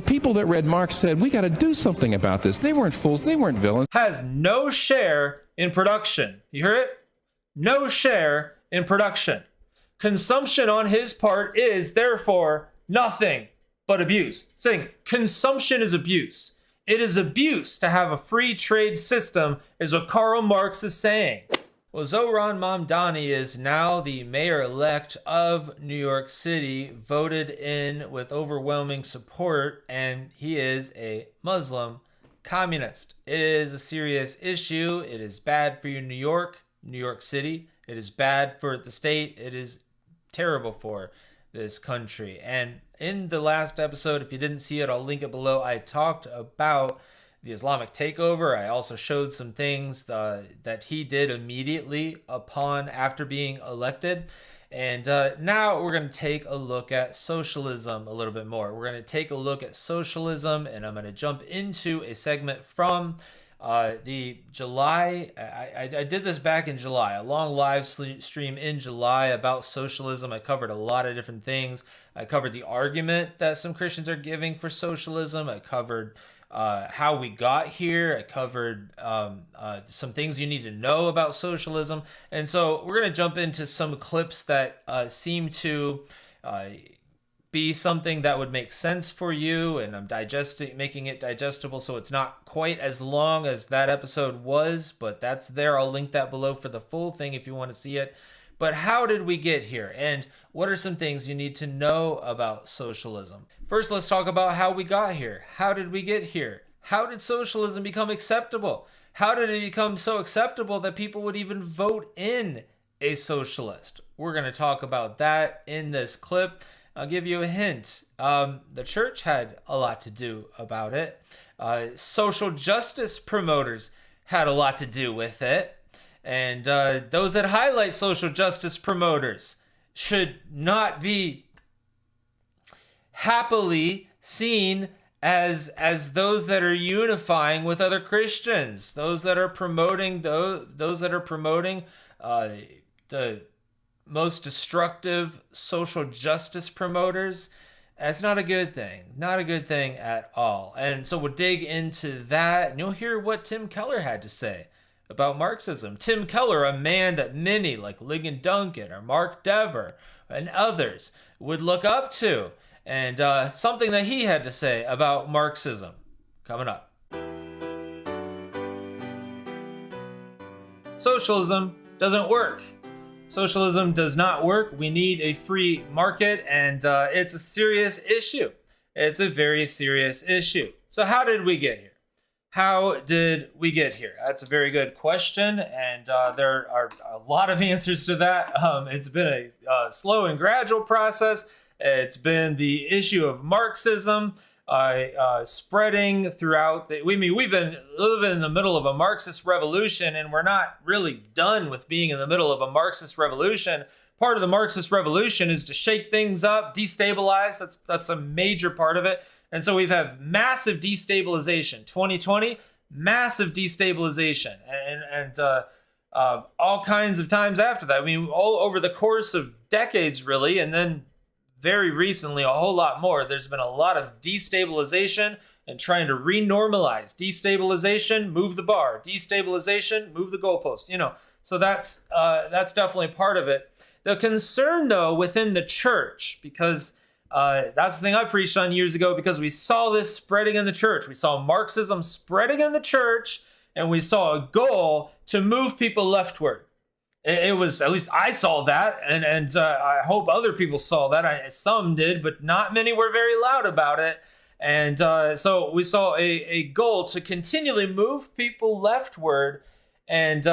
The people that read Marx said, we got to do something about this. They weren't fools. They weren't villains. Has no share in production. You hear it? No share in production. Consumption on his part is, therefore, nothing but abuse. Saying consumption is abuse. It is abuse to have a free trade system, is what Karl Marx is saying. Well, Zohran Mamdani is now the mayor-elect of New York City, voted in with overwhelming support, and he is a Muslim communist. It is a serious issue. It is bad for you, New York City. It is bad for the state. It is terrible for this country. And in the last episode, if you didn't see it, I'll link it below. I talked about the Islamic takeover. I also showed some things that he did immediately after being elected. And now we're going to take a look at socialism a little bit more. We're going to take a look at socialism, and I'm going to jump into a segment from the July. I did this back in July, a long live stream in July about socialism. I covered a lot of different things. I covered the argument that some Christians are giving for socialism. I covered how we got here. I covered some things you need to know about socialism. And so we're going to jump into some clips that seem to be something that would make sense for you, and I'm making it digestible so it's not quite as long as that episode was, but that's there. I'll link that below for the full thing if you want to see it. But how did we get here? And what are some things you need to know about socialism? First, let's talk about how we got here. How did we get here? How did socialism become acceptable? How did it become so acceptable that people would even vote in a socialist? We're going to talk about that in this clip. I'll give you a hint. The church had a lot to do about it. Social justice promoters had a lot to do with it. And those that highlight social justice promoters should not be happily seen as those that are unifying with other Christians, those that are promoting those that are promoting the most destructive social justice promoters. That's not a good thing. Not a good thing at all. And so we'll dig into that, and you'll hear what Tim Keller had to say about Marxism. Tim Keller, a man that many like Ligon Duncan or Mark Dever and others would look up to, and something that he had to say about Marxism coming up. Socialism doesn't work. Socialism does not work. We need a free market, and it's a serious issue. It's a very serious issue. So how did we get here? How did we get here? That's a very good question, and there are a lot of answers to that. It's been a slow and gradual process. It's been the issue of Marxism spreading throughout. We've been living in the middle of a Marxist revolution, and we're not really done with being in the middle of a Marxist revolution. Part of the Marxist revolution is to shake things up, destabilize. That's a major part of it. And so we've had massive destabilization. 2020, massive destabilization, and all kinds of times after that. I mean, all over the course of decades, really, and then very recently, a whole lot more. There's been a lot of destabilization and trying to renormalize. Destabilization, move the bar. Destabilization, move the goalpost. So that's definitely part of it. The concern, though, within the church, because that's the thing I preached on years ago, because we saw this spreading in the church. We saw Marxism spreading in the church, and we saw a goal to move people leftward. It was, at least I saw that, and I hope other people saw that. Some did, but not many were very loud about it. And so we saw a goal to continually move people leftward. And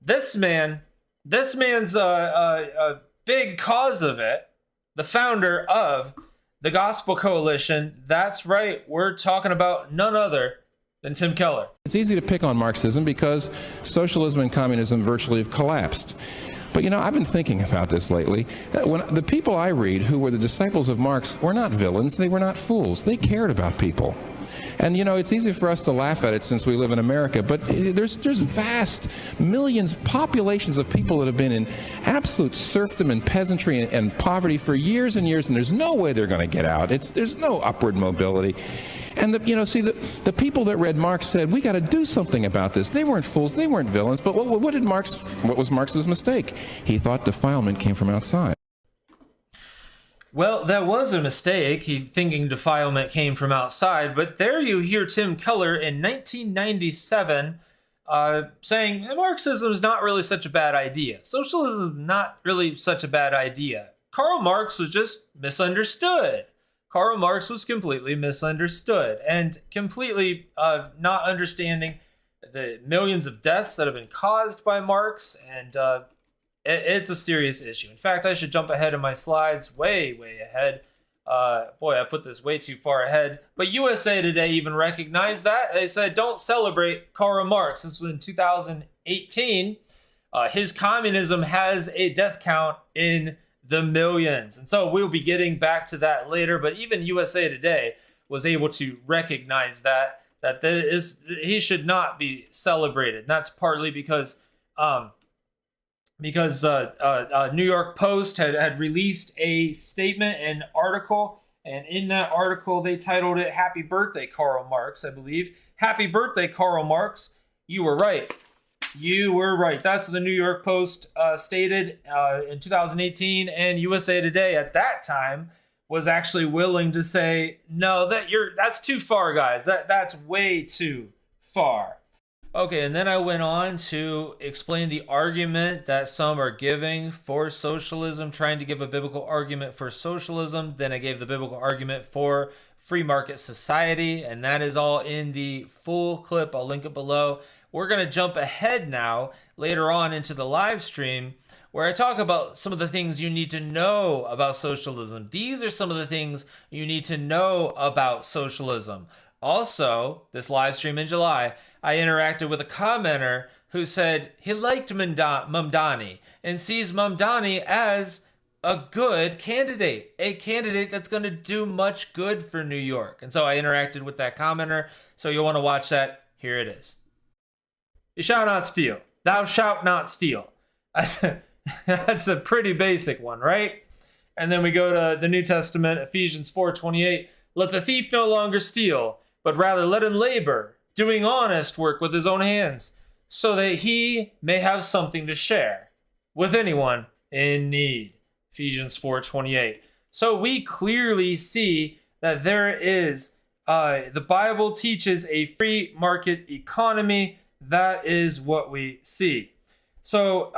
this man's a big cause of it. The founder of the Gospel Coalition. That's right. We're talking about none other than Tim Keller. It's easy to pick on Marxism because socialism and communism virtually have collapsed. But I've been thinking about this lately. When the people I read who were the disciples of Marx were not villains, they were not fools. They cared about people. And it's easy for us to laugh at it since we live in America, but there's vast millions, populations of people that have been in absolute serfdom and peasantry and poverty for years and years, and there's no way they're going to get out. There's no upward mobility. And the people that read Marx said, we got to do something about this. They weren't fools, they weren't villains, but what was Marx's mistake? He thought defilement came from outside. Well, that was a mistake, thinking defilement came from outside, but there you hear Tim Keller in 1997 saying Marxism is not really such a bad idea. Socialism is not really such a bad idea. Karl Marx was just misunderstood. Karl Marx was completely misunderstood and completely not understanding the millions of deaths that have been caused by Marx, and it's a serious issue. In fact, I should jump ahead in my slides, way ahead. Boy, I put this way too far ahead. But USA Today even recognized that. They said, don't celebrate Karl Marx. This was in 2018. His communism has a death count in the millions. And so we'll be getting back to that later. But even USA Today was able to recognize that he should not be celebrated. And that's partly because New York Post had released a statement, an article, and in that article they titled it "Happy Birthday, Karl Marx," I believe. Happy birthday, Karl Marx. You were right. You were right. That's what the New York Post stated in 2018, and USA Today at that time was actually willing to say, no, that's too far, guys. That's way too far. Okay, and then I went on to explain the argument that some are giving for socialism, trying to give a biblical argument for socialism. Then I gave the biblical argument for free market society, and that is all in the full clip. I'll link it below. We're going to jump ahead now, later on into the live stream, where I talk about some of the things you need to know about socialism. These are some of the things you need to know about socialism. Also, this live stream in July, I interacted with a commenter who said he liked Mamdani and sees Mamdani as a good candidate, a candidate that's going to do much good for New York. And so I interacted with that commenter. So you'll want to watch that. Here it is. You shall not steal. Thou shalt not steal. That's a pretty basic one, right? And then we go to the New Testament, Ephesians 4:28. Let the thief no longer steal, but rather let him labor, doing honest work with his own hands, so that he may have something to share with anyone in need. Ephesians 4:28. So we clearly see that there is, the Bible teaches a free market economy. That is what we see. So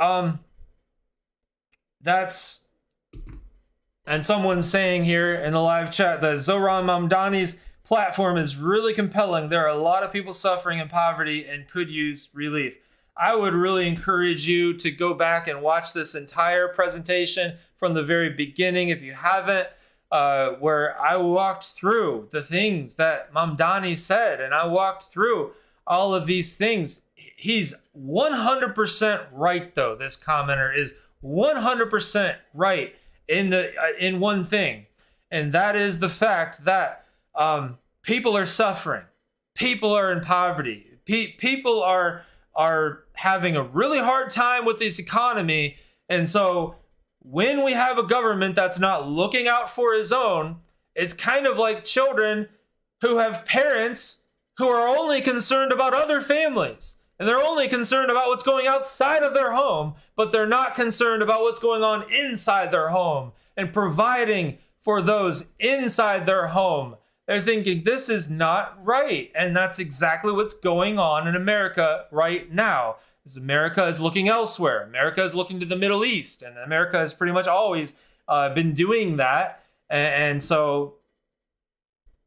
and someone's saying here in the live chat that Zohran Mamdani's platform is really compelling. There are a lot of people suffering in poverty and could use relief. I would really encourage you to go back and watch this entire presentation from the very beginning if you haven't, where I walked through the things that Mamdani said, and I walked through all of these things. He's 100% right, though. This commenter is 100% right in one thing, and that is the fact that people are suffering, people are in poverty, people are having a really hard time with this economy, and so when we have a government that's not looking out for his own, it's kind of like children who have parents who are only concerned about other families. And they're only concerned about what's going outside of their home, but they're not concerned about what's going on inside their home and providing for those inside their home. They're thinking this is not right. And that's exactly what's going on in America right now. Because America is looking elsewhere. America is looking to the Middle East. And America has pretty much always been doing that. And so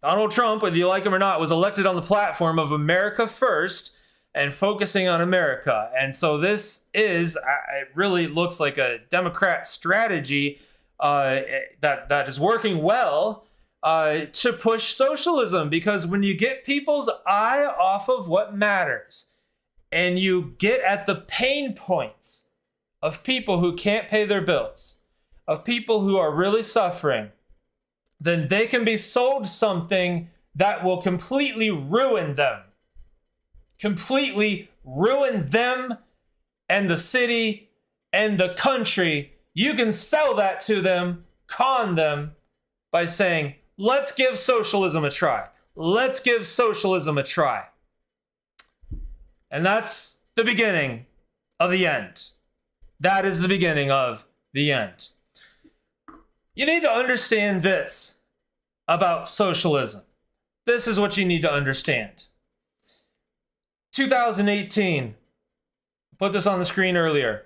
Donald Trump, whether you like him or not, was elected on the platform of America First and focusing on America. And so this is, it really looks like a Democrat strategy that is working well to push socialism, because when you get people's eye off of what matters and you get at the pain points of people who can't pay their bills, of people who are really suffering, then they can be sold something that will completely ruin them. Completely ruin them and the city and the country. You can sell that to them, con them by saying, let's give socialism a try. Let's give socialism a try. And that's the beginning of the end. That is the beginning of the end. You need to understand this about socialism. This is what you need to understand. 2018, put this on the screen earlier.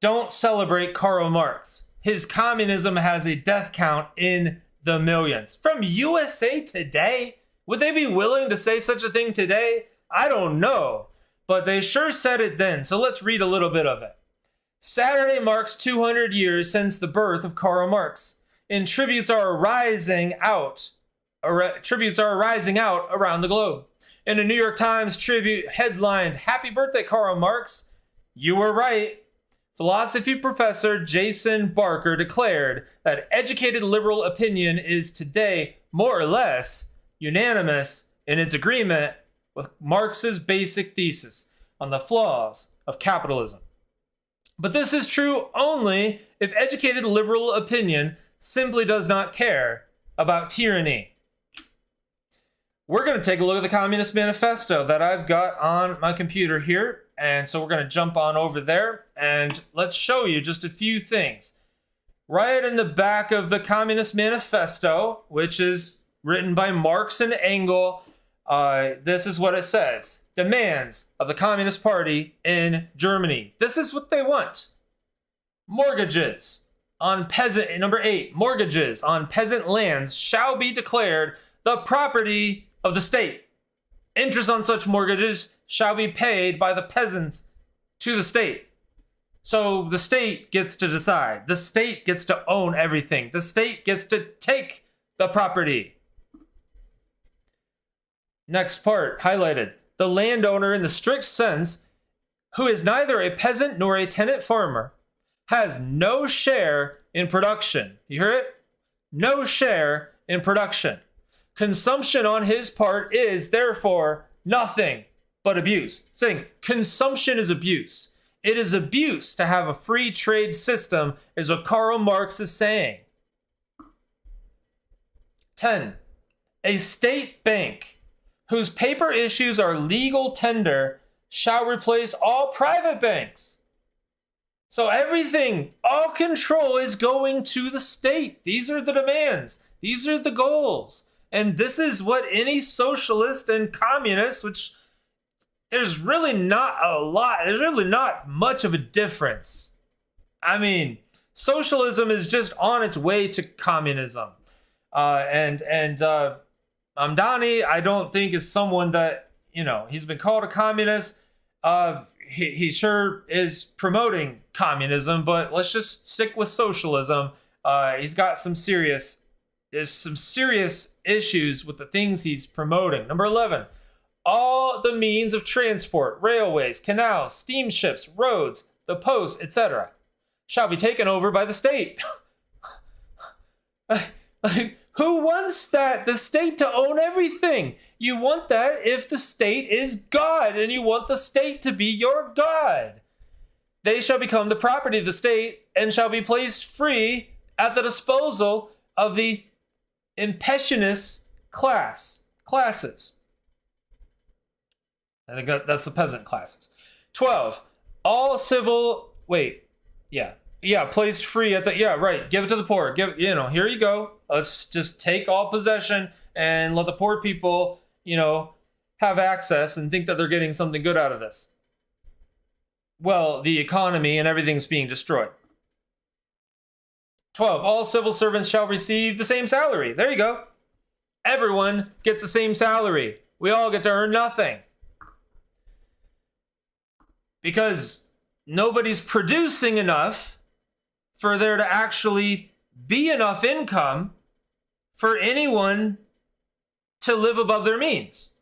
Don't celebrate Karl Marx. His communism has a death count in the millions. From USA Today? Would they be willing to say such a thing today? I don't know, but they sure said it then. So let's read a little bit of it. Saturday marks 200 years since the birth of Karl Marx, and tributes are rising out around the globe. In a New York Times tribute headlined, "Happy Birthday, Karl Marx." You were right. Philosophy professor Jason Barker declared that educated liberal opinion is today more or less unanimous in its agreement with Marx's basic thesis on the flaws of capitalism. But this is true only if educated liberal opinion simply does not care about tyranny. We're going to take a look at the Communist Manifesto that I've got on my computer here. And so we're going to jump on over there and let's show you just a few things. Right in the back of the Communist Manifesto, which is written by Marx and Engels, this is what it says. Demands of the Communist Party in Germany. This is what they want. Mortgages on peasant, number 8, mortgages on peasant lands shall be declared the property of the state. Interest on such mortgages shall be paid by the peasants to the state. So the state gets to decide. The state gets to own everything. The state gets to take the property. Next part, highlighted. The landowner in the strict sense, who is neither a peasant nor a tenant farmer, has no share in production. You hear it? No share in production. Consumption on his part is, therefore, nothing but abuse. Saying consumption is abuse. It is abuse to have a free trade system, is what Karl Marx is saying. 10. A state bank whose paper issues are legal tender shall replace all private banks. So everything, all control is going to the state. These are the demands. These are the goals. And this is what any socialist and communist, which there's really not much of a difference. I mean, socialism is just on its way to communism. Mamdani, I don't think is someone that, he's been called a communist. He sure is promoting communism, but let's just stick with socialism. He's got some serious issues with the things he's promoting. Number 11, all the means of transport, railways, canals, steamships, roads, the post, etc., shall be taken over by the state. Who wants that? The state to own everything. You want that if the state is God, and you want the state to be your God. They shall become the property of the state and shall be placed free at the disposal of the impetuous classes. I think that's the peasant classes. 12. All civil, placed free at the, give it to the poor. Here you go. Let's just take all possession and let the poor people, have access and think that they're getting something good out of this. Well, the economy and everything's being destroyed. 12. All civil servants shall receive the same salary. There you go. Everyone gets the same salary. We all get to earn nothing. Because nobody's producing enough for there to actually be enough income for anyone to live above their means.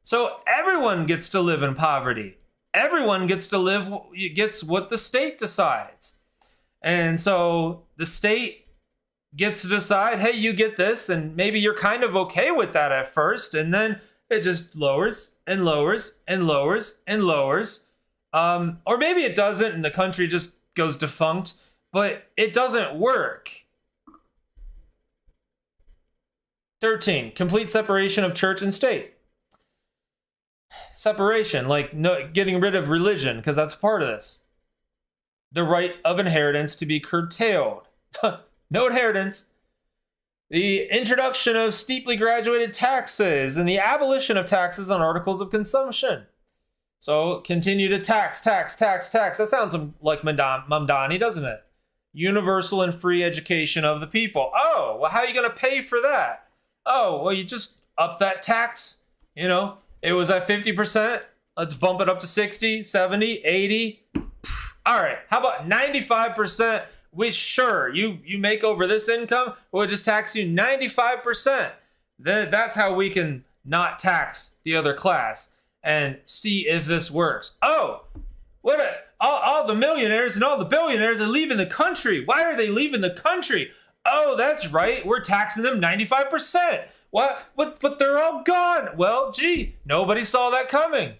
So everyone gets to live in poverty. Everyone gets what the state decides. And so the state gets to decide, hey, you get this, and maybe you're kind of okay with that at first, and then it just lowers and lowers and lowers and lowers. Or maybe it doesn't, and the country just goes defunct, but it doesn't work. 13, complete separation of church and state. Separation, like getting rid of religion, because that's part of this. The right of inheritance to be curtailed. No inheritance. The introduction of steeply graduated taxes and the abolition of taxes on articles of consumption. So continue to tax. That sounds like Mamdani, doesn't it? Universal and free education of the people. Oh, well, how are you going to pay for that? Oh, well, you just up that tax. You know, it was at 50%. Let's bump it up to 60, 70, 80. All right, how about 95%? Sure, you make over this income, we'll just tax you 95%. That's how we can not tax the other class and see if this works. Oh, all the millionaires and all the billionaires are leaving the country. Why are they leaving the country? Oh, that's right, we're taxing them 95%. What? But they're all gone. Well, gee, nobody saw that coming.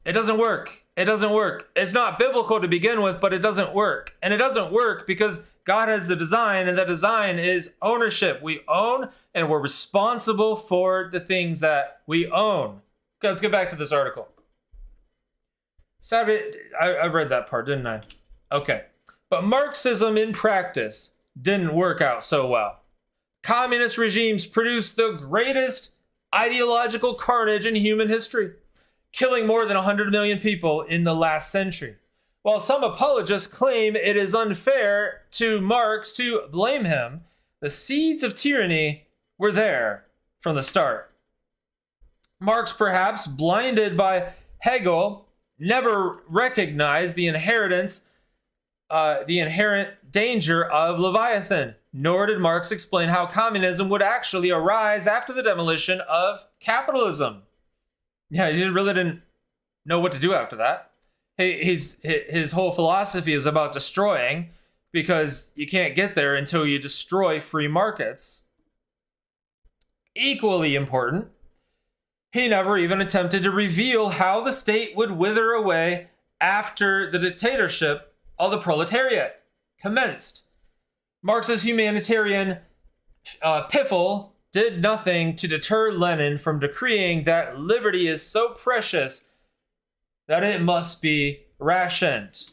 It doesn't work. It doesn't work. It's not biblical to begin with, but it doesn't work. And it doesn't work because God has a design, and that design is ownership. We own, and we're responsible for the things that we own. Okay, let's get back to this article. Saturday, I read that part, didn't I? Okay. But Marxism in practice didn't work out so well. Communist regimes produced the greatest ideological carnage in human history, killing more than 100 million people in the last century. While some apologists claim it is unfair to Marx to blame him, the seeds of tyranny were there from the start. Marx, perhaps blinded by Hegel, never recognized the inherent danger of Leviathan, nor did Marx explain how communism would actually arise after the demolition of capitalism. Yeah, he really didn't know what to do after that. His whole philosophy is about destroying, because you can't get there until you destroy free markets. Equally important, he never even attempted to reveal how the state would wither away after the dictatorship of the proletariat commenced. Marx's humanitarian piffle did nothing to deter Lenin from decreeing that liberty is so precious that it must be rationed.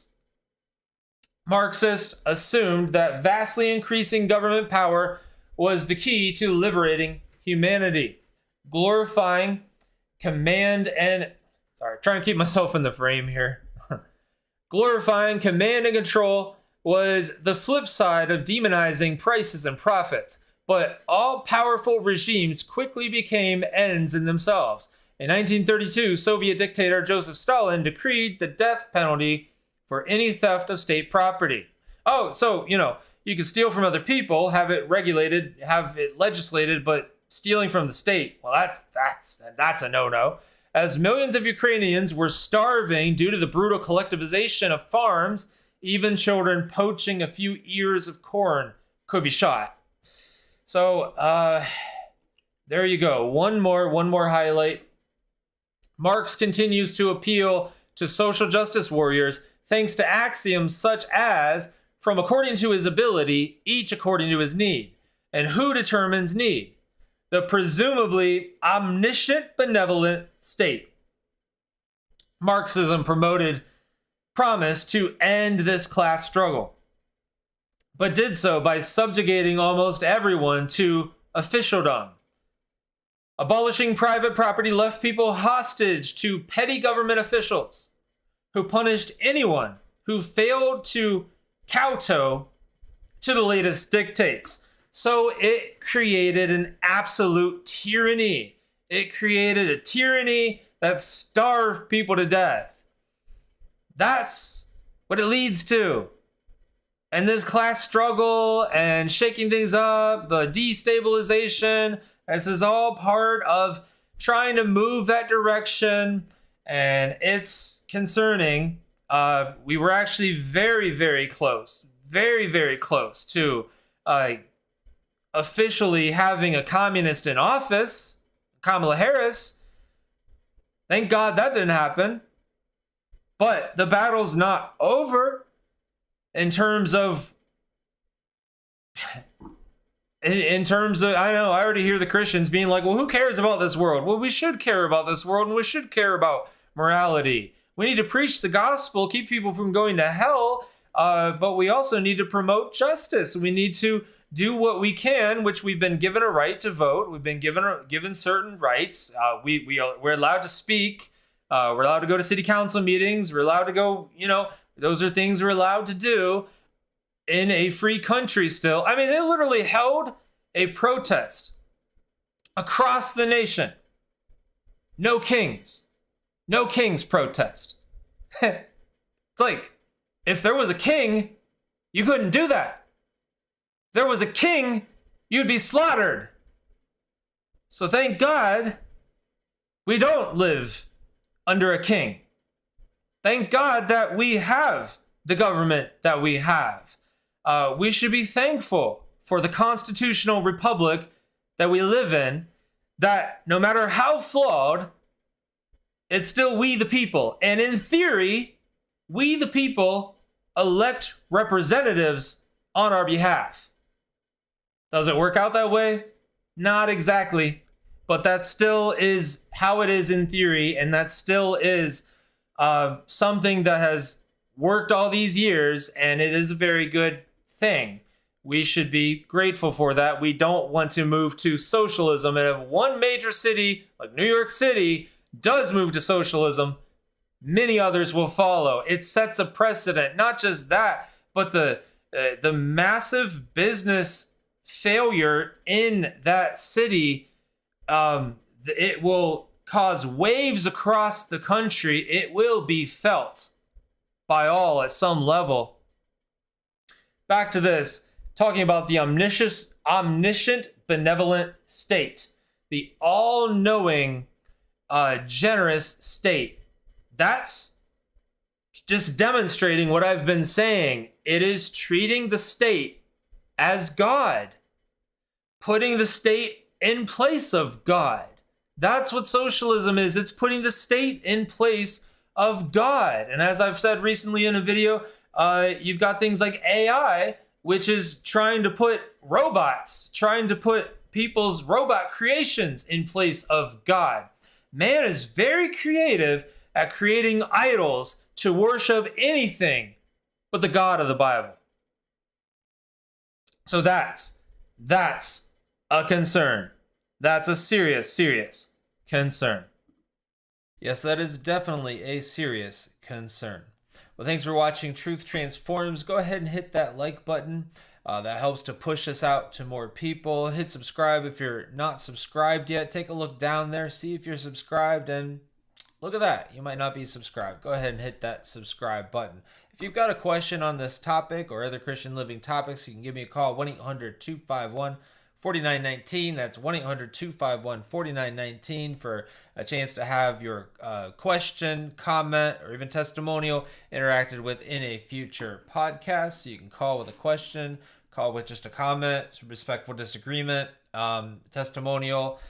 Marxists assumed that vastly increasing government power was the key to liberating humanity, glorifying command and... trying to keep myself in the frame here. Glorifying command and control was the flip side of demonizing prices and profits. But all powerful regimes quickly became ends in themselves. In 1932, Soviet dictator Joseph Stalin decreed the death penalty for any theft of state property. Oh, so, you can steal from other people, have it regulated, have it legislated, but stealing from the state, well, that's a no-no. As millions of Ukrainians were starving due to the brutal collectivization of farms, even children poaching a few ears of corn could be shot. So, there you go. One more highlight. Marx continues to appeal to social justice warriors thanks to axioms such as, from according to his ability, each according to his need. And who determines need? The presumably omniscient, benevolent state. Marxism promised to end this class struggle, but did so by subjugating almost everyone to officialdom. Abolishing private property left people hostage to petty government officials who punished anyone who failed to kowtow to the latest dictates. So it created an absolute tyranny. It created a tyranny that starved people to death. That's what it leads to. And this class struggle and shaking things up, the destabilization, this is all part of trying to move that direction. And it's concerning. We were actually very, very close very, very close to officially having a communist in office, Kamala Harris. Thank God that didn't happen. But the battle's not over in terms of, I know, I already hear the Christians being like, well, who cares about this world? Well, we should care about this world, and we should care about morality. We need to preach the gospel, keep people from going to hell, but we also need to promote justice. We need to do what we can, which we've been given a right to vote. We've been given certain rights. We're allowed to speak. We're allowed to go to city council meetings. We're allowed to go, those are things we're allowed to do in a free country still. I mean, they literally held a protest across the nation. No kings protest. It's like, if there was a king, you couldn't do that. If there was a king, you'd be slaughtered. So thank God we don't live under a king. Thank God that we have the government that we have. We should be thankful for the constitutional republic that we live in, that no matter how flawed, it's still we the people. And in theory, we the people elect representatives on our behalf. Does it work out that way? Not exactly. But that still is how it is in theory, and that still is something that has worked all these years, and it is a very good thing. We should be grateful for that. We don't want to move to socialism, and if one major city like New York City does move to socialism, many others will follow. It sets a precedent. Not just that, but the massive business failure in that city, it will cause waves across the country. It will be felt by all at some level. Back to this, talking about the omniscient, benevolent state, the all-knowing, generous state. That's just demonstrating what I've been saying. It is treating the state as God, putting the state in place of God. That's what socialism is. It's putting the state in place of God. And as I've said recently in a video, you've got things like AI, which is trying to put people's robot creations in place of God. Man is very creative at creating idols to worship anything but the God of the Bible. So that's a concern. That's a serious concern. Yes, that is definitely a serious concern. Well, thanks for watching Truth Transforms. Go ahead and hit that like button. That helps to push us out to more people. Hit subscribe if you're not subscribed yet. Take a look down there, see if you're subscribed, and look at that. You might not be subscribed. Go ahead and hit that subscribe button. If you've got a question on this topic or other Christian living topics, you can give me a call, 1-800-251-4919. That's 1-800-251-4919 for a chance to have your question, comment, or even testimonial interacted with in a future podcast. So you can call with a question, call with just a comment, respectful disagreement, testimonial,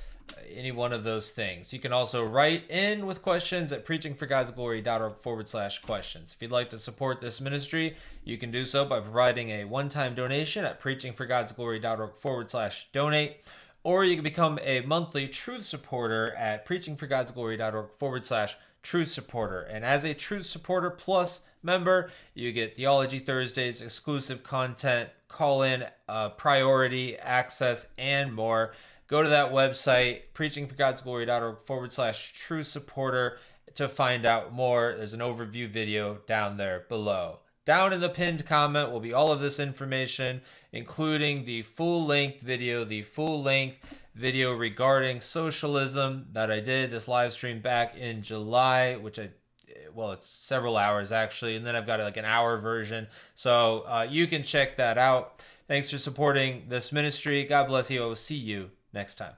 any one of those things. You can also write in with questions at preachingforgodsglory.org/questions. If you'd like to support this ministry, you can do so by providing a one-time donation at preachingforgodsglory.org/donate, or you can become a monthly truth supporter at preachingforgodsglory.org/truth supporter. And as a Truth Supporter Plus member, you get Theology Thursdays, exclusive content, call-in, priority access, and more. Go to that website, preachingforgodsglory.org/true supporter, to find out more. There's an overview video down there below. Down in the pinned comment will be all of this information, including the full-length video regarding socialism that I did this live stream back in July, which it's several hours actually, and then I've got like an hour version. So you can check that out. Thanks for supporting this ministry. God bless you. I will see you next time.